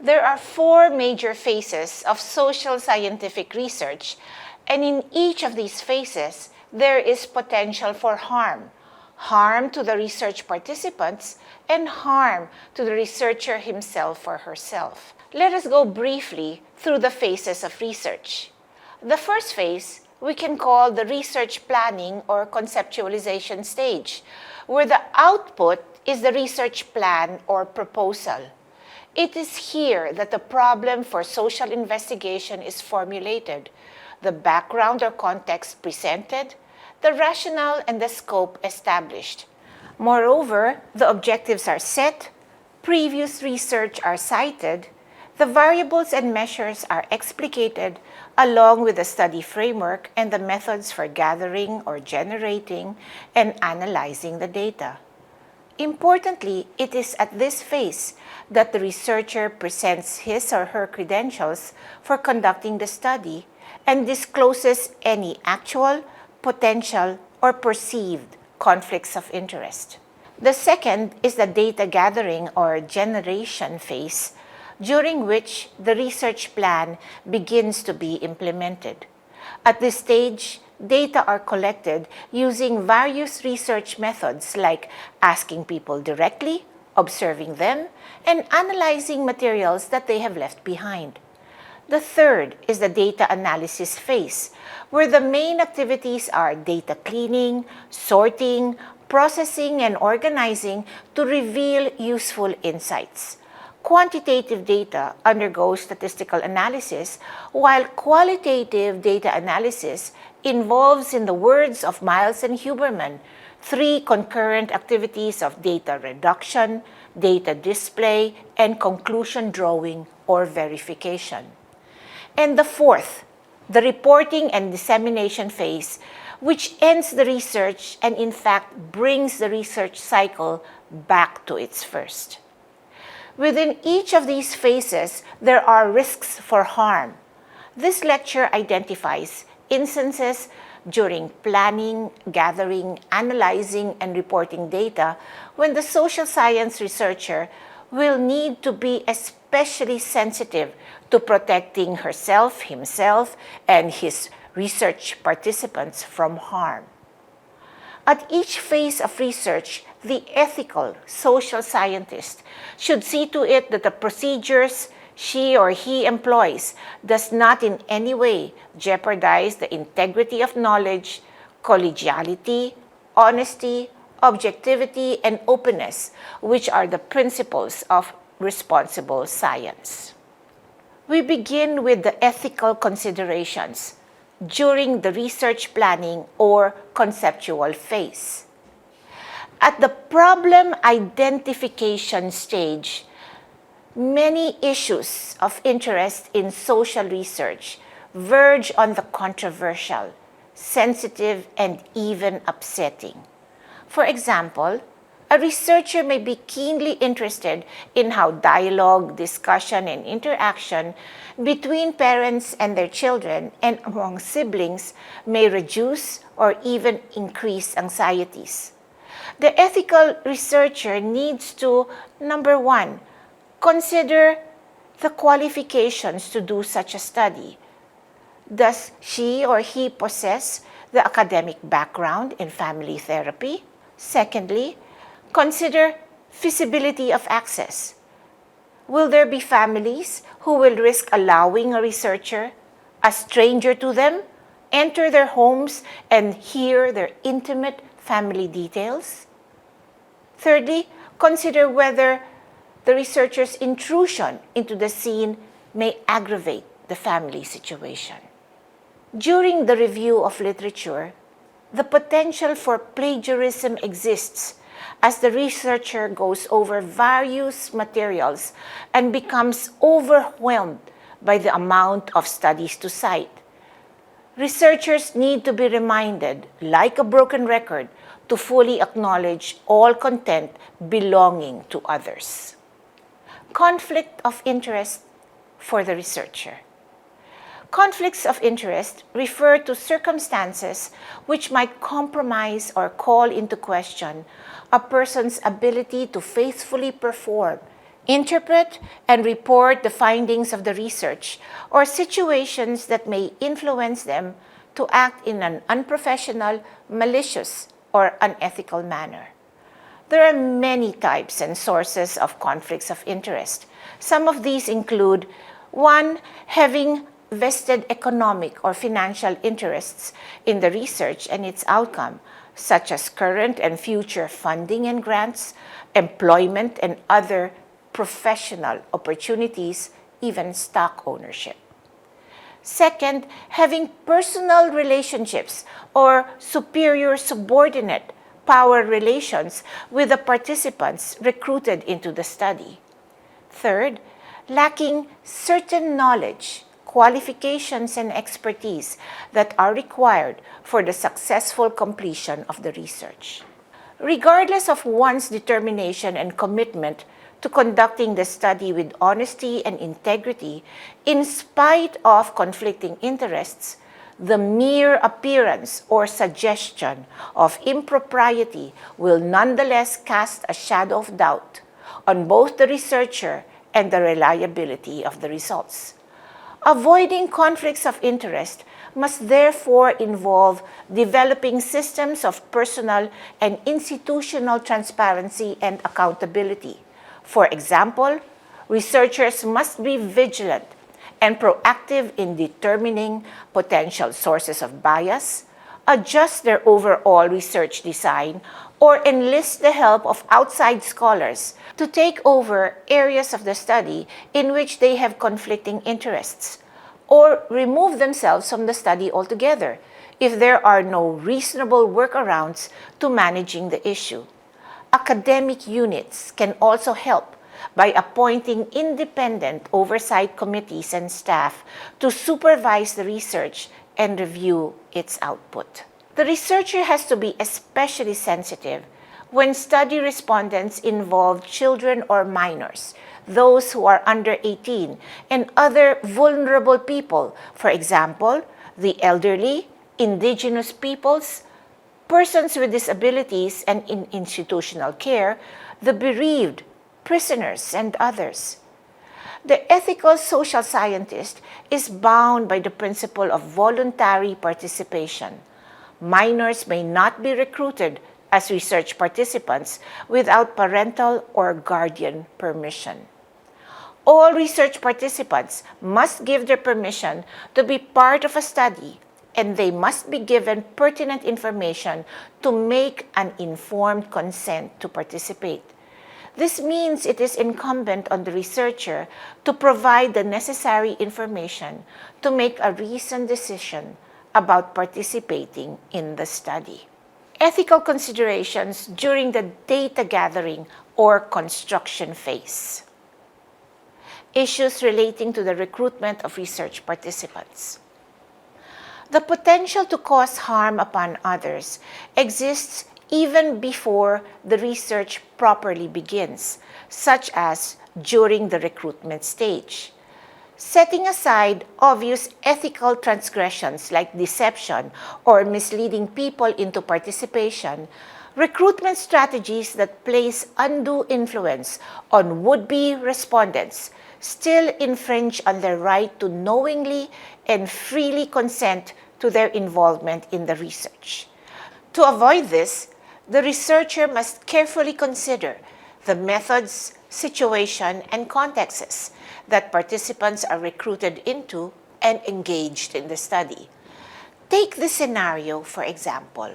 There are four major phases of social scientific research, and in each of these phases, there is potential for harm. Harm to the research participants and harm to the researcher himself or herself. Let us go briefly through the phases of research. The first phase we can call the research planning or conceptualization stage, where the output is the research plan or proposal. It is here that the problem for social investigation is formulated, the background or context presented, the rationale and the scope established. Moreover, the objectives are set, previous research are cited, the variables and measures are explicated along with the study framework and the methods for gathering or generating and analyzing the data. Importantly, it is at this phase that the researcher presents his or her credentials for conducting the study and discloses any actual, potential, or perceived conflicts of interest. The second is the data gathering or generation phase, during which the research plan begins to be implemented. At this stage, data are collected using various research methods like asking people directly, observing them, and analyzing materials that they have left behind. The third is the data analysis phase, where the main activities are data cleaning, sorting, processing, and organizing to reveal useful insights. Quantitative data undergoes statistical analysis, while qualitative data analysis involves, in the words of Miles and Huberman, three concurrent activities of data reduction, data display, and conclusion drawing or verification. And the fourth, the reporting and dissemination phase, which ends the research and in fact brings the research cycle back to its first. Within each of these phases, there are risks for harm. This lecture identifies instances during planning, gathering, analyzing, and reporting data when the social science researcher will need to be especially sensitive to protecting herself, himself, and his research participants from harm. At each phase of research, the ethical social scientist should see to it that the procedures she or he employs does not in any way jeopardize the integrity of knowledge, collegiality, honesty, objectivity, and openness, which are the principles of responsible science. We begin with the ethical considerations during the research planning or conceptual phase. At the problem identification stage, many issues of interest in social research verge on the controversial, sensitive, and even upsetting. For example, a researcher may be keenly interested in how dialogue, discussion, and interaction between parents and their children and among siblings may reduce or even increase anxieties. The ethical researcher needs to, number one, consider the qualifications to do such a study. Does she or he possess the academic background in family therapy? Secondly, consider feasibility of access. Will there be families who will risk allowing a researcher, a stranger to them, enter their homes and hear their intimate family details? Thirdly, consider whether the researcher's intrusion into the scene may aggravate the family situation. During the review of literature, the potential for plagiarism exists as the researcher goes over various materials and becomes overwhelmed by the amount of studies to cite. Researchers need to be reminded, like a broken record, to fully acknowledge all content belonging to others. Conflict of interest for the researcher. Conflicts of interest refer to circumstances which might compromise or call into question a person's ability to faithfully perform interpret and report the findings of the research or situations that may influence them to act in an unprofessional, malicious, or unethical manner. There are many types and sources of conflicts of interest. Some of these include 1. Having vested economic or financial interests in the research and its outcome, such as current and future funding and grants, employment and other professional opportunities, even stock ownership. Second, having personal relationships or superior subordinate power relations with the participants recruited into the study. Third, lacking certain knowledge, qualifications, and expertise that are required for the successful completion of the research. Regardless of one's determination and commitment to conducting the study with honesty and integrity, in spite of conflicting interests, the mere appearance or suggestion of impropriety will nonetheless cast a shadow of doubt on both the researcher and the reliability of the results. Avoiding conflicts of interest must therefore involve developing systems of personal and institutional transparency and accountability. For example, researchers must be vigilant and proactive in determining potential sources of bias, adjust their overall research design, or enlist the help of outside scholars to take over areas of the study in which they have conflicting interests, or remove themselves from the study altogether if there are no reasonable workarounds to managing the issue. Academic units can also help by appointing independent oversight committees and staff to supervise the research and review its output. The researcher has to be especially sensitive when study respondents involve children or minors, those who are under 18, and other vulnerable people, for example, the elderly, indigenous peoples, persons with disabilities and in institutional care, the bereaved, prisoners, and others. The ethical social scientist is bound by the principle of voluntary participation. Minors may not be recruited as research participants without parental or guardian permission. All research participants must give their permission to be part of a study, and they must be given pertinent information to make an informed consent to participate. This means it is incumbent on the researcher to provide the necessary information to make a reasoned decision about participating in the study. Ethical considerations during the data gathering or construction phase. Issues relating to the recruitment of research participants. The potential to cause harm upon others exists even before the research properly begins, such as during the recruitment stage. Setting aside obvious ethical transgressions like deception or misleading people into participation, recruitment strategies that place undue influence on would-be respondents still infringe on their right to knowingly and freely consent to their involvement in the research. To avoid this, the researcher must carefully consider the methods, situation, and contexts that participants are recruited into and engaged in the study. Take this scenario, for example.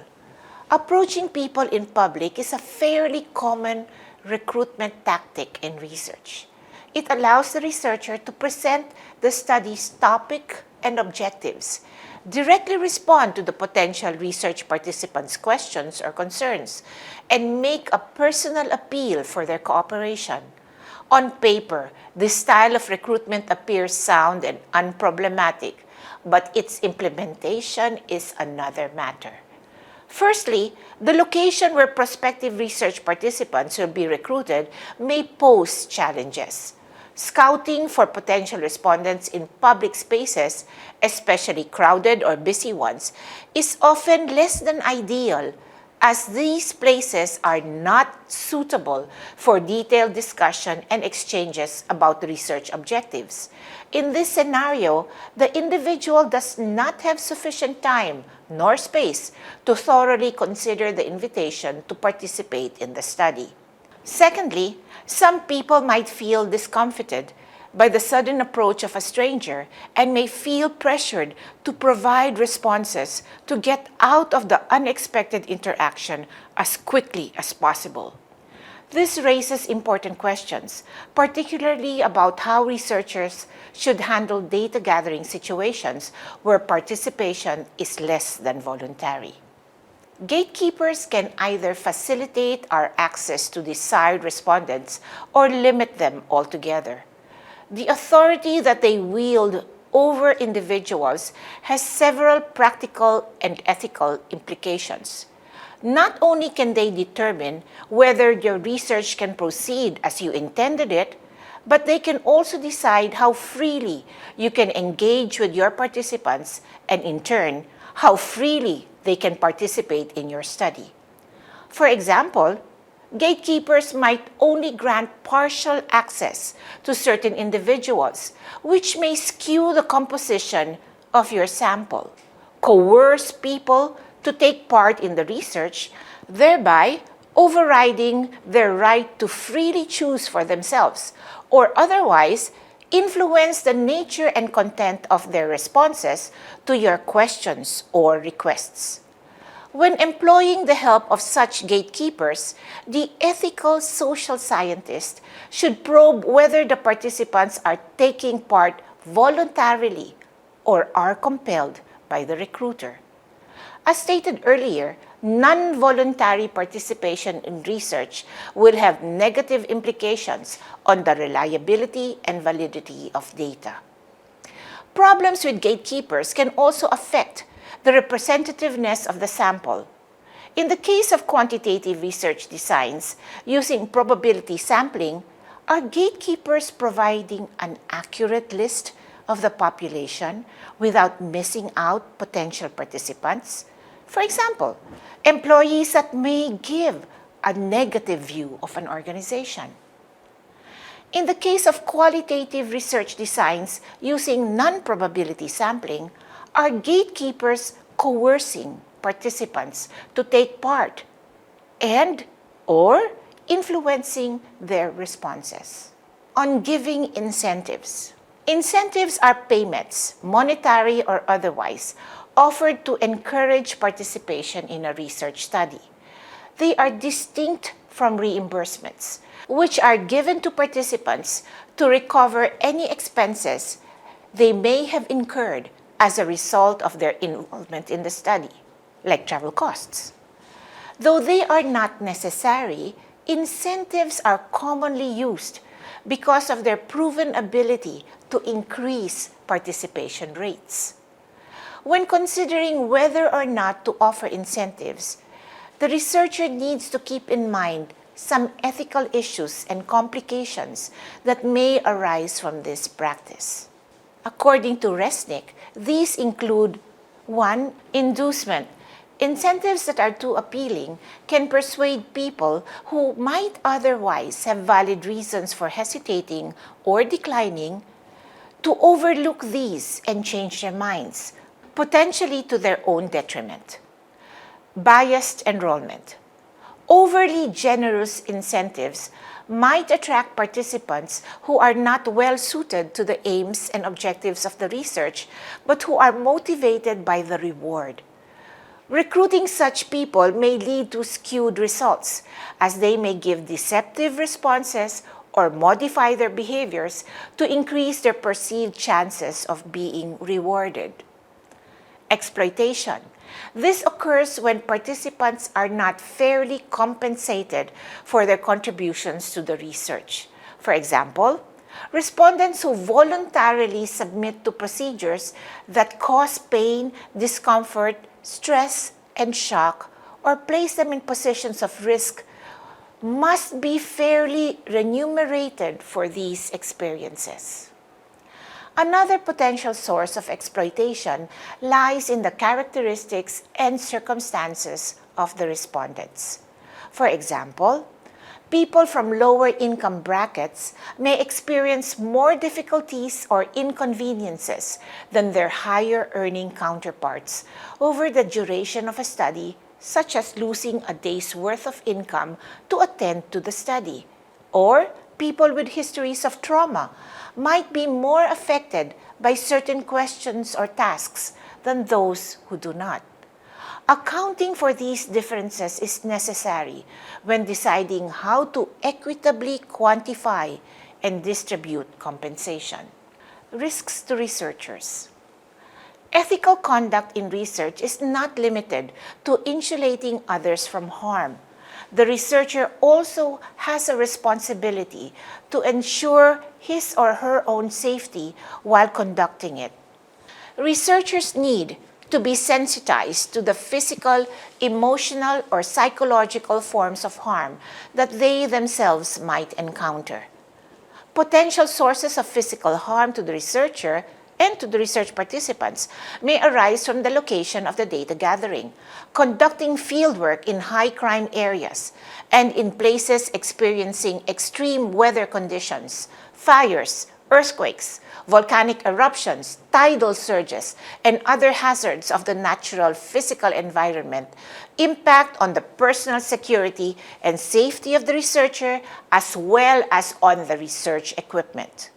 Approaching people in public is a fairly common recruitment tactic in research. It allows the researcher to present the study's topic and objectives, directly respond to the potential research participants' questions or concerns, and make a personal appeal for their cooperation. On paper, this style of recruitment appears sound and unproblematic, but its implementation is another matter. Firstly, the location where prospective research participants will be recruited may pose challenges. Scouting for potential respondents in public spaces, especially crowded or busy ones, is often less than ideal as these places are not suitable for detailed discussion and exchanges about research objectives. In this scenario, the individual does not have sufficient time nor space to thoroughly consider the invitation to participate in the study. Secondly, some people might feel discomfited by the sudden approach of a stranger and may feel pressured to provide responses to get out of the unexpected interaction as quickly as possible. This raises important questions, particularly about how researchers should handle data gathering situations where participation is less than voluntary. Gatekeepers can either facilitate our access to desired respondents or limit them altogether. The authority that they wield over individuals has several practical and ethical implications. Not only can they determine whether your research can proceed as you intended it, but they can also decide how freely you can engage with your participants and, in turn, how freely they can participate in your study. For example, gatekeepers might only grant partial access to certain individuals, which may skew the composition of your sample, coerce people to take part in the research, thereby overriding their right to freely choose for themselves, or otherwise influence the nature and content of their responses to your questions or requests. When employing the help of such gatekeepers, the ethical social scientist should probe whether the participants are taking part voluntarily or are compelled by the recruiter. As stated earlier, non-voluntary participation in research will have negative implications on the reliability and validity of data. Problems with gatekeepers can also affect the representativeness of the sample. In the case of quantitative research designs using probability sampling, are gatekeepers providing an accurate list of the population without missing out potential participants? For example, employees that may give a negative view of an organization. In the case of qualitative research designs using non-probability sampling, are gatekeepers coercing participants to take part and or influencing their responses? On giving incentives. Incentives are payments, monetary or otherwise, offered to encourage participation in a research study. They are distinct from reimbursements, which are given to participants to recover any expenses they may have incurred as a result of their involvement in the study, like travel costs. Though they are not necessary, incentives are commonly used because of their proven ability to increase participation rates. When considering whether or not to offer incentives, the researcher needs to keep in mind some ethical issues and complications that may arise from this practice. According to Resnick, these include 1. Inducement. Incentives that are too appealing can persuade people who might otherwise have valid reasons for hesitating or declining to overlook these and change their minds, potentially to their own detriment. Biased enrollment. Overly generous incentives might attract participants who are not well suited to the aims and objectives of the research, but who are motivated by the reward. Recruiting such people may lead to skewed results, as they may give deceptive responses or modify their behaviors to increase their perceived chances of being rewarded. Exploitation. This occurs when participants are not fairly compensated for their contributions to the research. For example, respondents who voluntarily submit to procedures that cause pain, discomfort, stress, and shock, or place them in positions of risk must be fairly remunerated for these experiences. Another potential source of exploitation lies in the characteristics and circumstances of the respondents. For example, people from lower income brackets may experience more difficulties or inconveniences than their higher earning counterparts over the duration of a study, such as losing a day's worth of income to attend to the study. Or people with histories of trauma might be more affected by certain questions or tasks than those who do not. Accounting for these differences is necessary when deciding how to equitably quantify and distribute compensation. Risks to researchers. Ethical conduct in research is not limited to insulating others from harm. The researcher also has a responsibility to ensure his or her own safety while conducting it. Researchers need to be sensitized to the physical, emotional, or psychological forms of harm that they themselves might encounter. Potential sources of physical harm to the researcher and to the research participants may arise from the location of the data gathering, conducting fieldwork in high crime areas, and in places experiencing extreme weather conditions, fires, earthquakes, volcanic eruptions, tidal surges, and other hazards of the natural physical environment impact on the personal security and safety of the researcher as well as on the research equipment.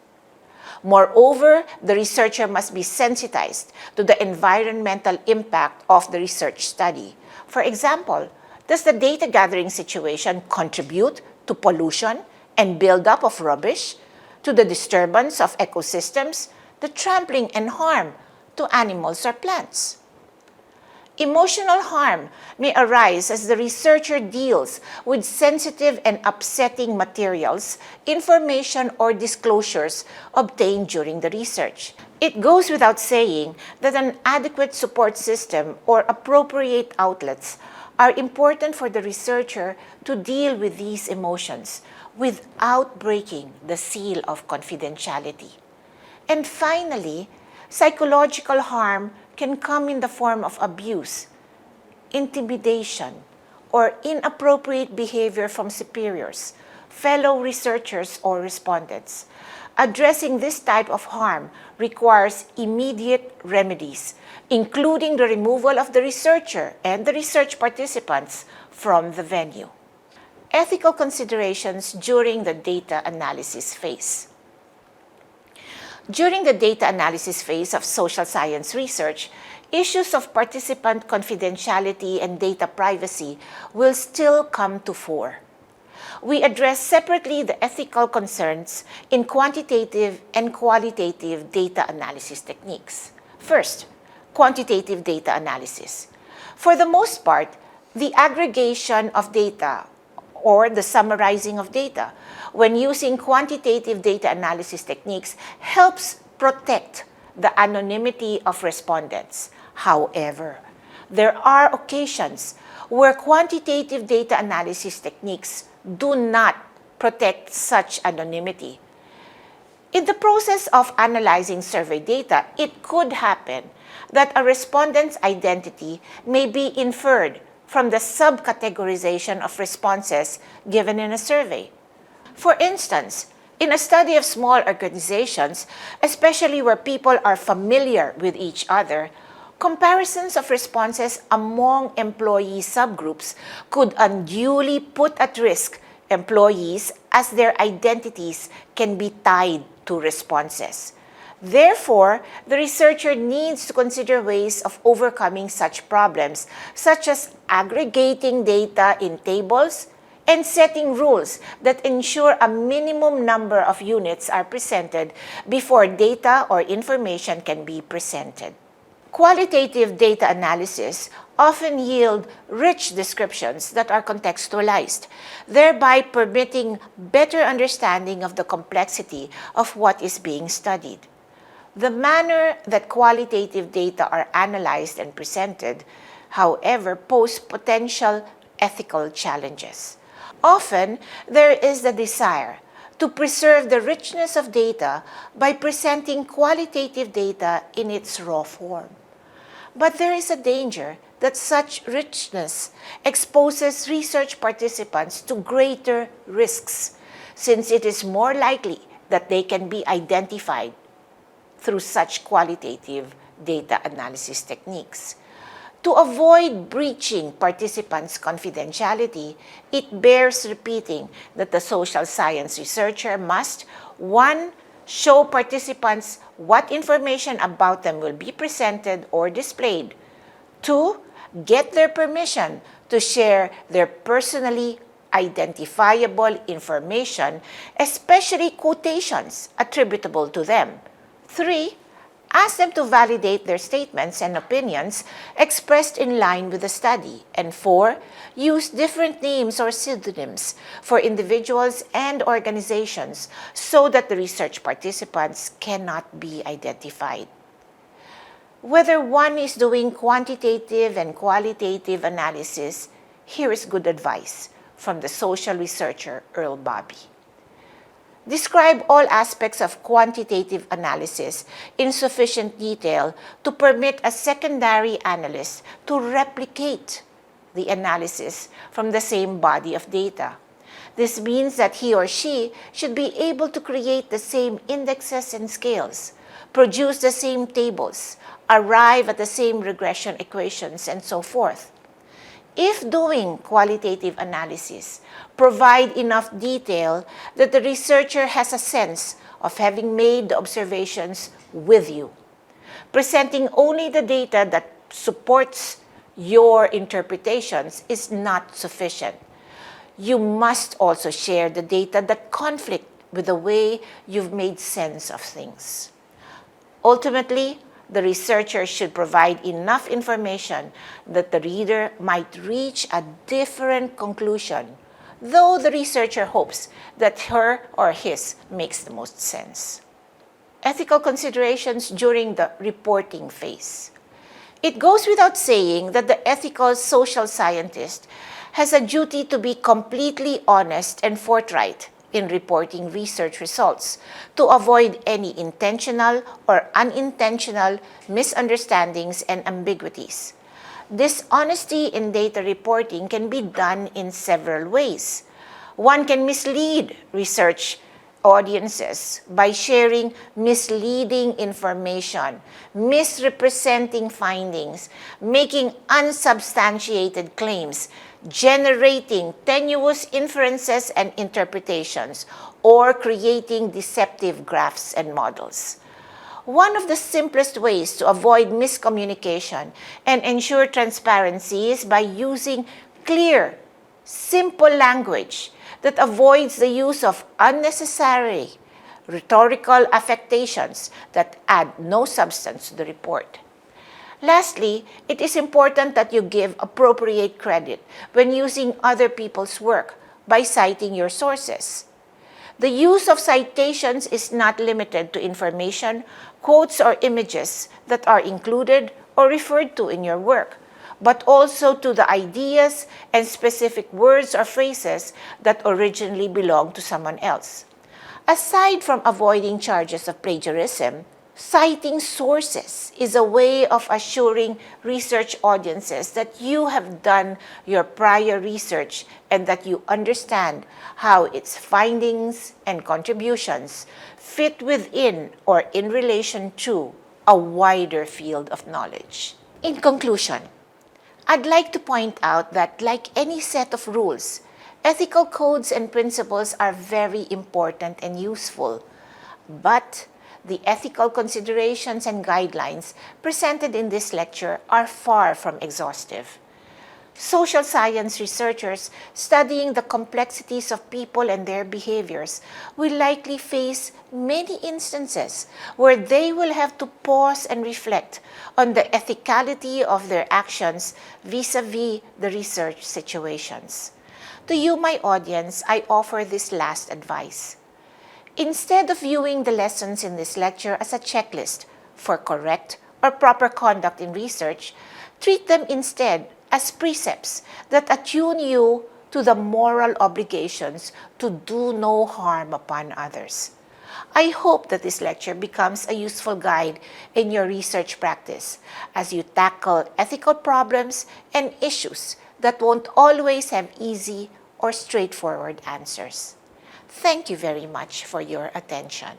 Moreover, the researcher must be sensitized to the environmental impact of the research study. For example, does the data gathering situation contribute to pollution and buildup of rubbish, to the disturbance of ecosystems, the trampling and harm to animals or plants? Emotional harm may arise as the researcher deals with sensitive and upsetting materials, information, or disclosures obtained during the research. It goes without saying that an adequate support system or appropriate outlets are important for the researcher to deal with these emotions without breaking the seal of confidentiality. And finally, psychological harm can come in the form of abuse, intimidation, or inappropriate behavior from superiors, fellow researchers, or respondents. Addressing this type of harm requires immediate remedies, including the removal of the researcher and the research participants from the venue. Ethical considerations during the data analysis phase. During the data analysis phase of social science research, issues of participant confidentiality and data privacy will still come to fore. We address separately the ethical concerns in quantitative and qualitative data analysis techniques. First, quantitative data analysis. For the most part, the aggregation of data or the summarizing of data when using quantitative data analysis techniques helps protect the anonymity of respondents. However, there are occasions where quantitative data analysis techniques do not protect such anonymity. In the process of analyzing survey data, it could happen that a respondent's identity may be inferred from the subcategorization of responses given in a survey. For instance, in a study of small organizations, especially where people are familiar with each other, comparisons of responses among employee subgroups could unduly put at risk employees as their identities can be tied to responses. Therefore, the researcher needs to consider ways of overcoming such problems, such as aggregating data in tables and setting rules that ensure a minimum number of units are presented before data or information can be presented. Qualitative data analysis often yield rich descriptions that are contextualized, thereby permitting better understanding of the complexity of what is being studied. The manner that qualitative data are analyzed and presented, however, pose potential ethical challenges. Often, there is the desire to preserve the richness of data by presenting qualitative data in its raw form. But there is a danger that such richness exposes research participants to greater risks, since it is more likely that they can be identified through such qualitative data analysis techniques. To avoid breaching participants' confidentiality, it bears repeating that the social science researcher must, 1. Show participants what information about them will be presented or displayed. 2. Get their permission to share their personally identifiable information, especially quotations attributable to them. 3. Ask them to validate their statements and opinions expressed in line with the study. And 4. Use different names or pseudonyms for individuals and organizations so that the research participants cannot be identified. Whether one is doing quantitative and qualitative analysis, here is good advice from the social researcher Earl Bobby. Describe all aspects of quantitative analysis in sufficient detail to permit a secondary analyst to replicate the analysis from the same body of data. This means that he or she should be able to create the same indexes and scales, produce the same tables, arrive at the same regression equations, and so forth. If doing qualitative analysis, provide enough detail that the researcher has a sense of having made the observations with you. Presenting only the data that supports your interpretations is not sufficient. You must also share the data that conflict with the way you've made sense of things. Ultimately, the researcher should provide enough information that the reader might reach a different conclusion, though the researcher hopes that her or his makes the most sense. Ethical considerations during the reporting phase. It goes without saying that the ethical social scientist has a duty to be completely honest and forthright in reporting research results to avoid any intentional or unintentional misunderstandings and ambiguities. This honesty in data reporting can be done in several ways. One can mislead research audiences by sharing misleading information, misrepresenting findings, making unsubstantiated claims, generating tenuous inferences and interpretations, or creating deceptive graphs and models. One of the simplest ways to avoid miscommunication and ensure transparency is by using clear, simple language that avoids the use of unnecessary rhetorical affectations that add no substance to the report. Lastly, it is important that you give appropriate credit when using other people's work by citing your sources. The use of citations is not limited to information, quotes, or images that are included or referred to in your work, but also to the ideas and specific words or phrases that originally belonged to someone else. Aside from avoiding charges of plagiarism, citing sources is a way of assuring research audiences that you have done your prior research and that you understand how its findings and contributions fit within or in relation to a wider field of knowledge. In conclusion, I'd like to point out that, like any set of rules, ethical codes and principles are very important and useful, but the ethical considerations and guidelines presented in this lecture are far from exhaustive. Social science researchers studying the complexities of people and their behaviors will likely face many instances where they will have to pause and reflect on the ethicality of their actions vis-a-vis the research situations. To you, my audience, I offer this last advice. Instead of viewing the lessons in this lecture as a checklist for correct or proper conduct in research, treat them instead as precepts that attune you to the moral obligations to do no harm upon others. I hope that this lecture becomes a useful guide in your research practice as you tackle ethical problems and issues that won't always have easy or straightforward answers. Thank you very much for your attention.